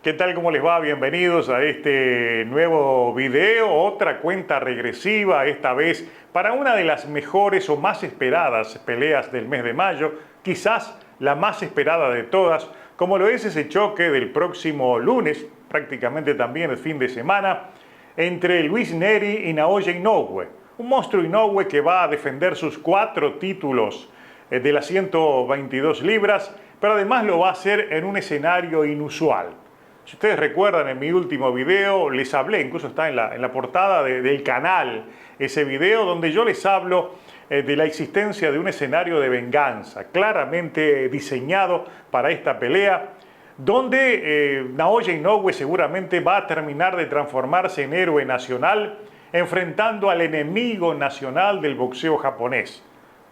¿Qué tal? ¿Cómo les va? Bienvenidos a este nuevo video, otra cuenta regresiva, esta vez para una de las mejores o más esperadas peleas del mes de mayo, quizás la más esperada de todas, como lo es ese choque del próximo lunes, prácticamente también el fin de semana, entre Luis Neri y Naoya Inoue, un monstruo Inoue que va a defender sus 4 títulos de las 122 libras, pero además lo va a hacer en un escenario inusual. Si ustedes recuerdan, en mi último video les hablé, incluso está en la portada del canal, ese video donde yo les hablo de la existencia de un escenario de venganza, claramente diseñado para esta pelea, donde Naoya Inoue seguramente va a terminar de transformarse en héroe nacional, enfrentando al enemigo nacional del boxeo japonés,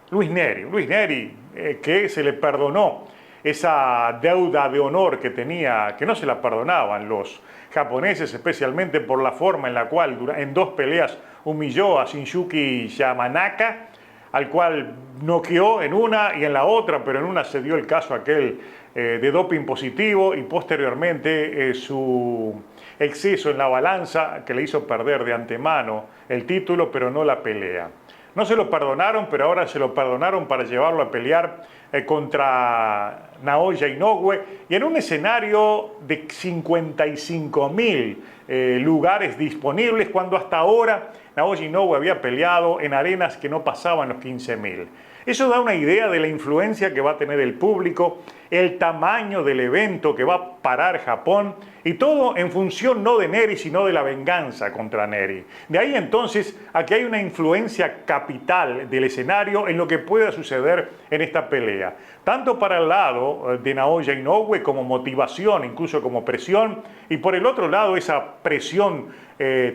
Luis Neri. Luis Neri, que se le perdonó esa deuda de honor que tenía, que no se la perdonaban los japoneses, especialmente por la forma en la cual en 2 peleas humilló a Shinsuke Yamanaka, al cual noqueó en una y en la otra, pero en una se dio el caso aquel de doping positivo y posteriormente su exceso en la balanza que le hizo perder de antemano el título, pero no la pelea. No se lo perdonaron, pero ahora se lo perdonaron para llevarlo a pelear contra Naoya Inoue y en un escenario de 55.000 lugares disponibles, cuando hasta ahora Naoya Inoue había peleado en arenas que no pasaban los 15.000. Eso da una idea de la influencia que va a tener el público, el tamaño del evento que va a parar Japón, y todo en función no de Neri, sino de la venganza contra Neri. De ahí entonces a que hay una influencia capital del escenario en lo que pueda suceder en esta pelea. Tanto para el lado de Naoya Inoue como motivación, incluso como presión, y por el otro lado esa presión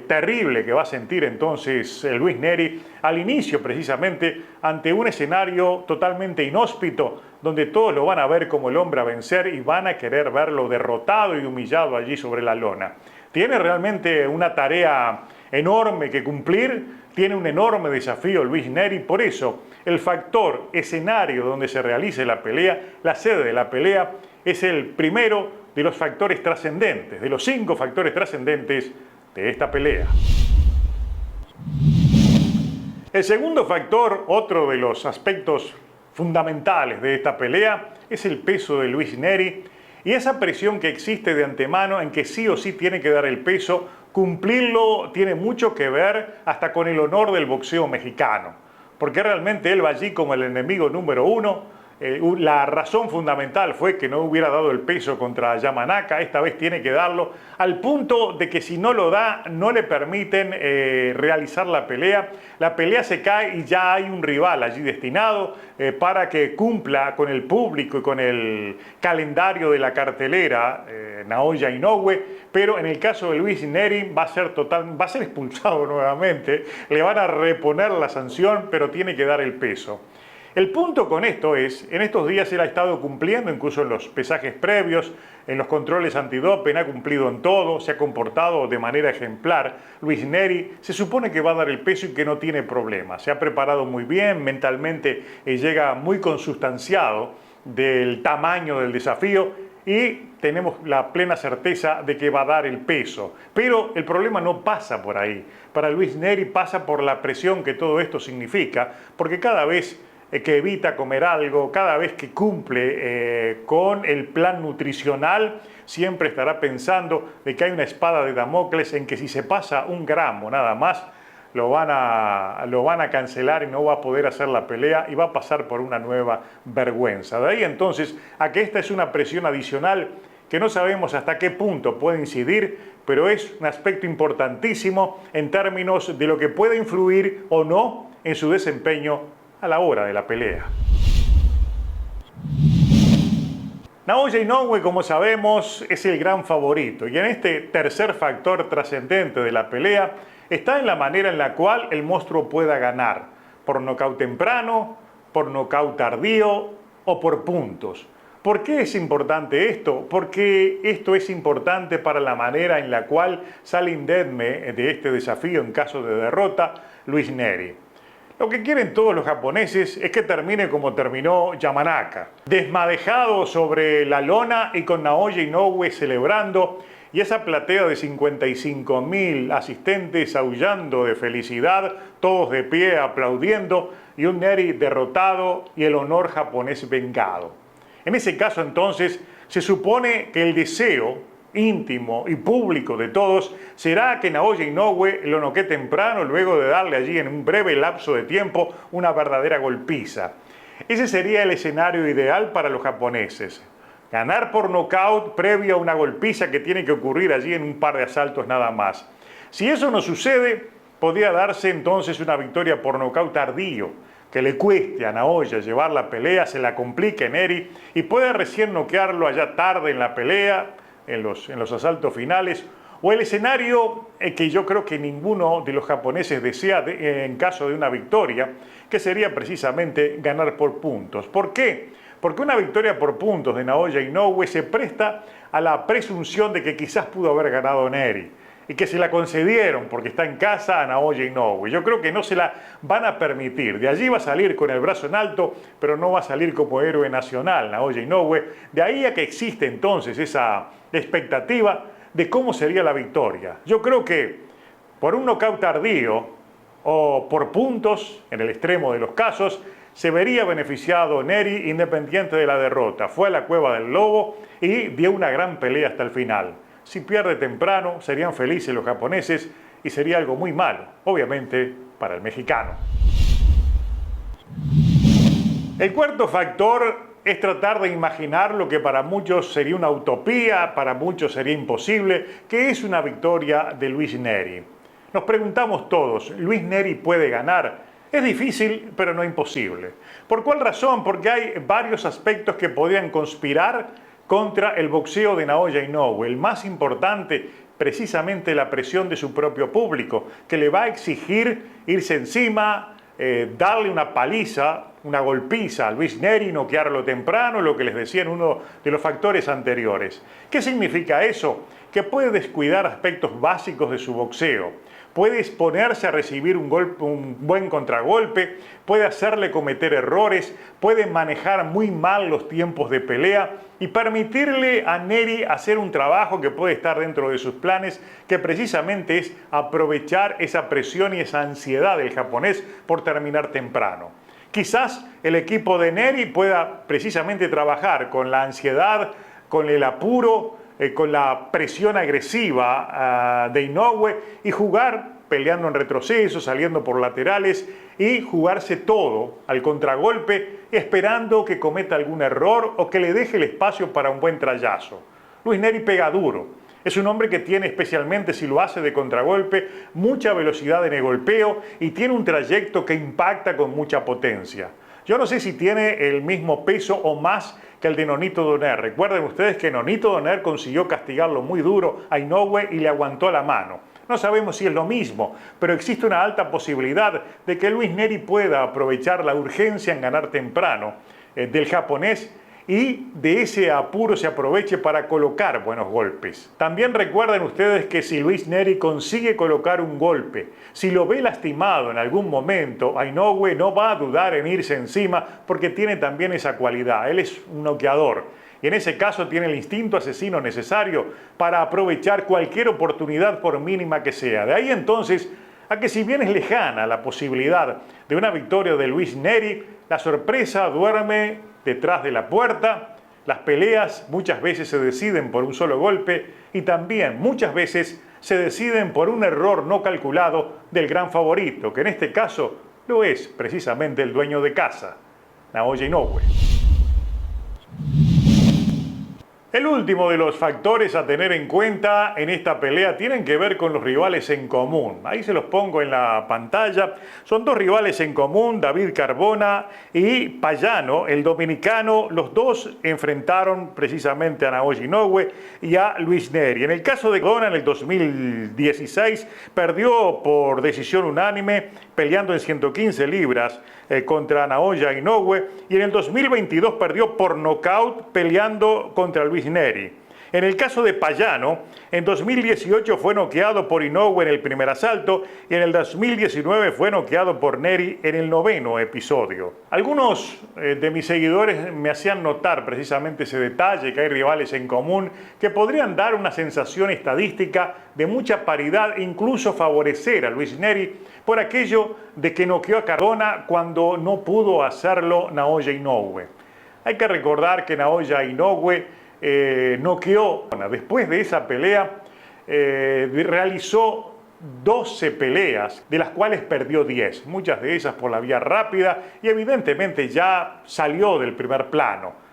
terrible que va a sentir entonces Luis Neri al inicio, precisamente ante un escenario totalmente inhóspito, donde todos lo van a ver como el hombre a vencer y van a querer verlo derrotado y humillado allí sobre la lona. Tiene realmente una tarea enorme que cumplir, tiene un enorme desafío Luis Neri, por eso el factor escenario donde se realice la pelea, la sede de la pelea, es el primero de los factores trascendentes, de los 5 factores trascendentes de esta pelea. El segundo factor, otro de los aspectos fundamentales de esta pelea, es el peso de Luis Neri y esa presión que existe de antemano en que sí o sí tiene que dar el peso. Cumplirlo tiene mucho que ver hasta con el honor del boxeo mexicano, porque realmente él va allí como el enemigo número 1. La razón fundamental fue que no hubiera dado el peso contra Yamanaka, esta vez tiene que darlo, al punto de que si no lo da, no le permiten realizar la pelea se cae y ya hay un rival allí destinado para que cumpla con el público y con el calendario de la cartelera, Naoya Inoue, pero en el caso de Luis Neri va a ser expulsado nuevamente, le van a reponer la sanción, pero tiene que dar el peso. El punto con esto es, en estos días él ha estado cumpliendo, incluso en los pesajes previos, en los controles antidoping, ha cumplido en todo, se ha comportado de manera ejemplar. Luis Neri se supone que va a dar el peso y que no tiene problema. Se ha preparado muy bien, mentalmente llega muy consustanciado del tamaño del desafío y tenemos la plena certeza de que va a dar el peso. Pero el problema no pasa por ahí. Para Luis Neri pasa por la presión que todo esto significa, porque cada vez que evita comer algo, cada vez que cumple con el plan nutricional, siempre estará pensando de que hay una espada de Damocles en que si se pasa 1 gramo nada más, lo van a cancelar y no va a poder hacer la pelea y va a pasar por una nueva vergüenza. De ahí entonces a que esta es una presión adicional que no sabemos hasta qué punto puede incidir, pero es un aspecto importantísimo en términos de lo que puede influir o no en su desempeño a la hora de la pelea. Naoya Inoue, como sabemos, es el gran favorito y en este tercer factor trascendente de la pelea está en la manera en la cual el monstruo pueda ganar, por nocaut temprano, por nocaut tardío o por puntos. ¿Por qué es importante esto? Porque esto es importante para la manera en la cual sale indemne de este desafío en caso de derrota Luis Neri. Lo que quieren todos los japoneses es que termine como terminó Yamanaka, desmadejado sobre la lona y con Naoya Inoue celebrando, y esa platea de 55.000 asistentes aullando de felicidad, todos de pie aplaudiendo, y un Neri derrotado y el honor japonés vengado. En ese caso entonces se supone que el deseo íntimo y público de todos será que Naoya Inoue lo noquee temprano luego de darle allí en un breve lapso de tiempo una verdadera golpiza. Ese sería el escenario ideal para los japoneses. Ganar por nocaut previo a una golpiza que tiene que ocurrir allí en un par de asaltos nada más. Si eso no sucede, podría darse entonces una victoria por nocaut tardío, que le cueste a Naoya llevar la pelea, se la complique a Neri y pueda recién noquearlo allá tarde en la pelea, en los asaltos finales, o el escenario que yo creo que ninguno de los japoneses desea en caso de una victoria, que sería precisamente ganar por puntos. ¿Por qué? Porque una victoria por puntos de Naoya Inoue se presta a la presunción de que quizás pudo haber ganado Neri y que se la concedieron porque está en casa a Naoya Inoue. Yo creo que no se la van a permitir. De allí va a salir con el brazo en alto, pero no va a salir como héroe nacional Naoya Inoue. De ahí a que existe entonces esa expectativa de cómo sería la victoria. Yo creo que por un nocaut tardío o por puntos, en el extremo de los casos, se vería beneficiado Neri independiente de la derrota. Fue a la cueva del lobo y dio una gran pelea hasta el final. Si pierde temprano, serían felices los japoneses y sería algo muy malo, obviamente, para el mexicano. El cuarto factor es tratar de imaginar lo que para muchos sería una utopía, para muchos sería imposible, que es una victoria de Luis Neri. Nos preguntamos todos, ¿Luis Neri puede ganar? Es difícil, pero no imposible. ¿Por cuál razón? Porque hay varios aspectos que podrían conspirar contra el boxeo de Naoya Inoue. El más importante, precisamente la presión de su propio público, que le va a exigir irse encima, darle una paliza, una golpiza a Luis Neri, noquearlo temprano, lo que les decía en uno de los factores anteriores. ¿Qué significa eso? Que puede descuidar aspectos básicos de su boxeo. Puede exponerse a recibir un buen contragolpe, puede hacerle cometer errores, puede manejar muy mal los tiempos de pelea y permitirle a Neri hacer un trabajo que puede estar dentro de sus planes, que precisamente es aprovechar esa presión y esa ansiedad del japonés por terminar temprano. Quizás el equipo de Neri pueda precisamente trabajar con la ansiedad, con el apuro, con la presión agresiva de Inoue y jugar peleando en retroceso, saliendo por laterales y jugarse todo al contragolpe esperando que cometa algún error o que le deje el espacio para un buen trayazo. Luis Neri pega duro. Es un hombre que tiene, especialmente si lo hace de contragolpe, mucha velocidad en el golpeo y tiene un trayecto que impacta con mucha potencia. Yo no sé si tiene el mismo peso o más que el de Nonito Donaire. Recuerden ustedes que Nonito Donaire consiguió castigarlo muy duro a Inoue y le aguantó la mano. No sabemos si es lo mismo, pero existe una alta posibilidad de que Luis Neri pueda aprovechar la urgencia en ganar temprano del japonés y de ese apuro se aproveche para colocar buenos golpes. También recuerden ustedes que si Luis Neri consigue colocar un golpe, si lo ve lastimado en algún momento, Inoue no va a dudar en irse encima porque tiene también esa cualidad. Él es un noqueador y en ese caso tiene el instinto asesino necesario para aprovechar cualquier oportunidad por mínima que sea. De ahí entonces a que si bien es lejana la posibilidad de una victoria de Luis Neri, la sorpresa duerme detrás de la puerta. Las peleas muchas veces se deciden por un solo golpe y también muchas veces se deciden por un error no calculado del gran favorito, que en este caso lo es precisamente el dueño de casa, Naoya Inoue. El último de los factores a tener en cuenta en esta pelea tienen que ver con los rivales en común. Ahí se los pongo en la pantalla. Son dos rivales en común, David Carbona y Payano, el dominicano. Los dos enfrentaron precisamente a Naoya Inoue y a Luis Neri. En el caso de Carbona, en el 2016, perdió por decisión unánime, peleando en 115 libras contra Naoya Inoue, y en el 2022 perdió por nocaut peleando contra Luis Neri. En el caso de Payano, en 2018 fue noqueado por Inoue en el primer asalto y en el 2019 fue noqueado por Neri en el 9º episodio. Algunos de mis seguidores me hacían notar precisamente ese detalle, que hay rivales en común que podrían dar una sensación estadística de mucha paridad e incluso favorecer a Luis Neri por aquello de que noqueó a Cardona cuando no pudo hacerlo Naoya Inoue. Hay que recordar que Naoya Inoue noqueó, después de esa pelea, realizó 12 peleas, de las cuales perdió 10, muchas de ellas por la vía rápida y evidentemente ya salió del primer plano.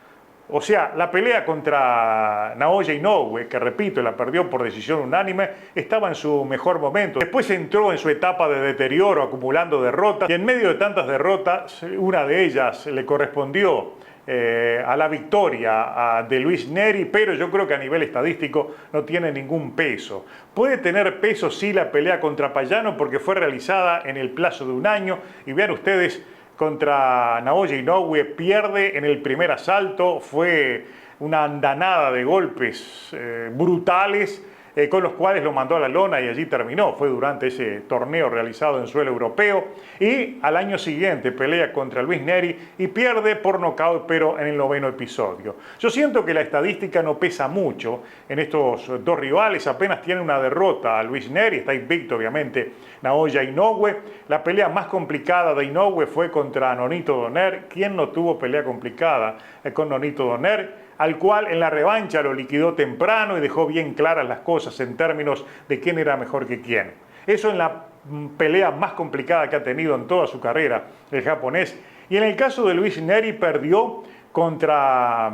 O sea, la pelea contra Naoya Inoue, que repito, la perdió por decisión unánime, estaba en su mejor momento. Después entró en su etapa de deterioro acumulando derrotas y en medio de tantas derrotas, una de ellas le correspondió a la victoria de Luis Neri, pero yo creo que a nivel estadístico no tiene ningún peso. Puede tener peso sí la pelea contra Payano porque fue realizada en el plazo de un año y vean ustedes, contra Naoya Inoue pierde en el primer asalto, fue una andanada de golpes brutales con los cuales lo mandó a la lona y allí terminó. Fue durante ese torneo realizado en suelo europeo y al año siguiente pelea contra Luis Neri y pierde por nocaut, pero en el 9º episodio. Yo siento que la estadística no pesa mucho en estos dos rivales, apenas tiene una derrota a Luis Neri, está invicto obviamente Naoya Inoue. La pelea más complicada de Inoue fue contra Nonito Donaire. ¿Quién no tuvo pelea complicada con Nonito Donaire? Al cual en la revancha lo liquidó temprano y dejó bien claras las cosas en términos de quién era mejor que quién. Eso en la pelea más complicada que ha tenido en toda su carrera el japonés. Y en el caso de Luis Neri perdió contra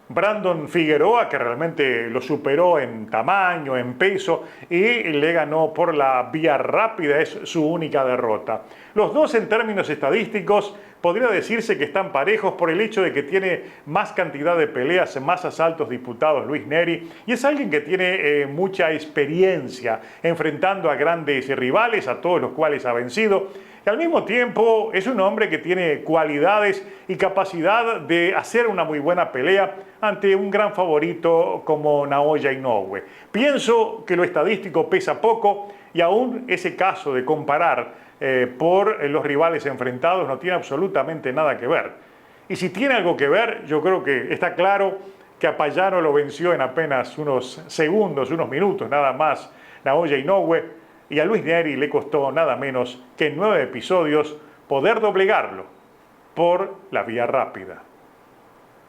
Brandon Figueroa, que realmente lo superó en tamaño, en peso, y le ganó por la vía rápida, es su única derrota. Los dos en términos estadísticos podría decirse que están parejos por el hecho de que tiene más cantidad de peleas, más asaltos disputados Luis Neri, y es alguien que tiene mucha experiencia enfrentando a grandes rivales, a todos los cuales ha vencido, y al mismo tiempo es un hombre que tiene cualidades y capacidad de hacer una muy buena pelea ante un gran favorito como Naoya Inoue. Pienso que lo estadístico pesa poco y aún ese caso de comparar por los rivales enfrentados no tiene absolutamente nada que ver. Y si tiene algo que ver, yo creo que está claro que a Payano lo venció en apenas unos segundos, unos minutos nada más Naoya Inoue, y a Luis Neri le costó nada menos que en 9 episodios poder doblegarlo por la vía rápida.